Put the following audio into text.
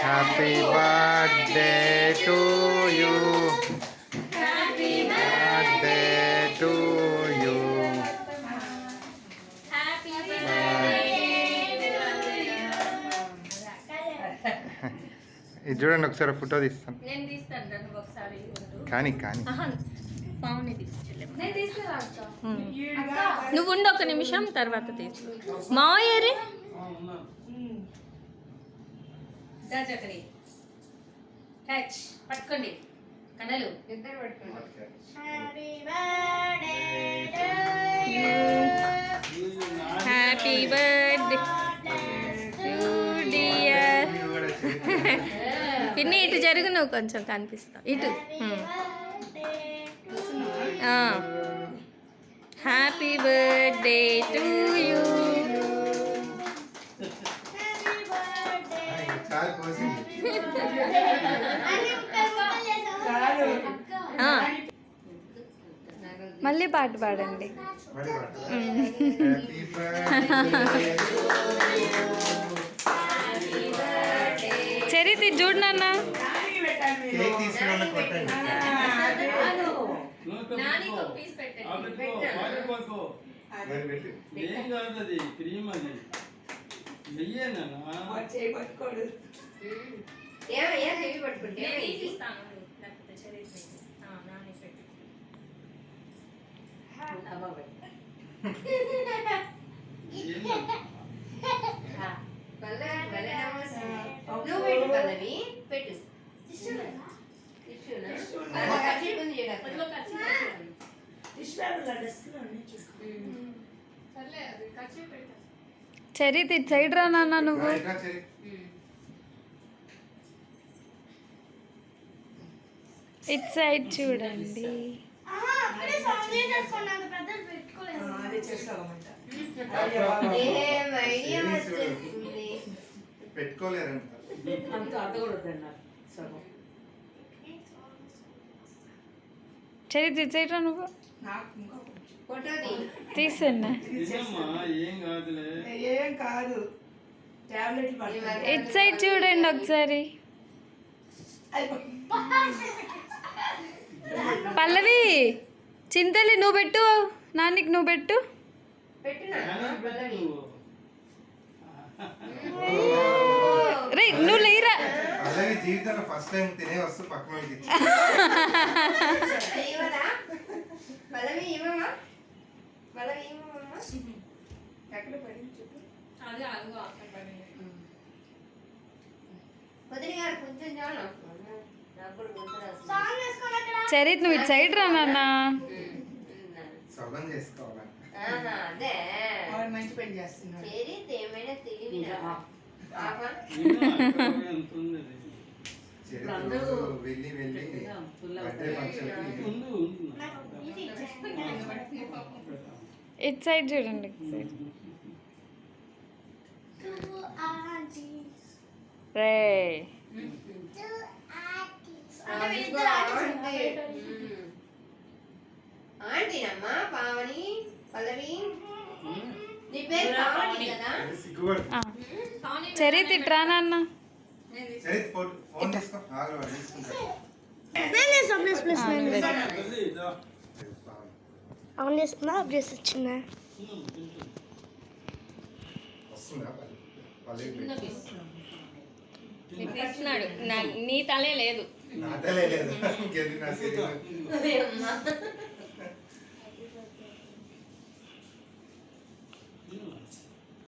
Happy birthday to you, happy birthday to you. ఇది చూడండి ఒకసారి ఫోటో తీస్తాను. కానీ కానీ నువ్వు ఉండి ఒక నిమిషం తర్వాత తీసు. మాయరే పట్టుకోండి కన్నలు ఇద్దరు పట్టుకోండి. Happy birthday dear. పిన్ని ఇటు జరుగు, నువ్వు కొంచెం కనిపిస్తావు ఇటు. Happy birthday to you. మళ్ళీ పాట పాడండి. చరిత్ర చూడు నాన్న. చరిత్ ఇటు సైడ్ రా నాన్న. నువ్వు ఇటు సైడ్ చూడండి. చరిత్ ఇటు సైడ్ రా. నువ్వు తీసన్నా ఏం కాదు. ఇటు సైడ్ చూడండి ఒకసారి. పల్లవి చింతలి నువ్వు పెట్టు, నాన్నకి నువ్వు పెట్టు. రే నువ్వు లేరా. జీవితంలో ఫస్ట్ టైం తినే వస్తూ పక్కన చరిత్ నువ్వు ఇటు సైడ్ రా నాన్న. మంచి పని చేస్తున్నాడు. ఇటు సైడ్ చూడండి. రే ఆంటీనమ్మా పావని పల్లవి. నీ పేరు పావని కదా? చరిత్ ఇటు రా నాన్న. ఆన్ చేసుకున్నా ఆఫ్ చేసి వచ్చిందా? నీ తలే లేదు.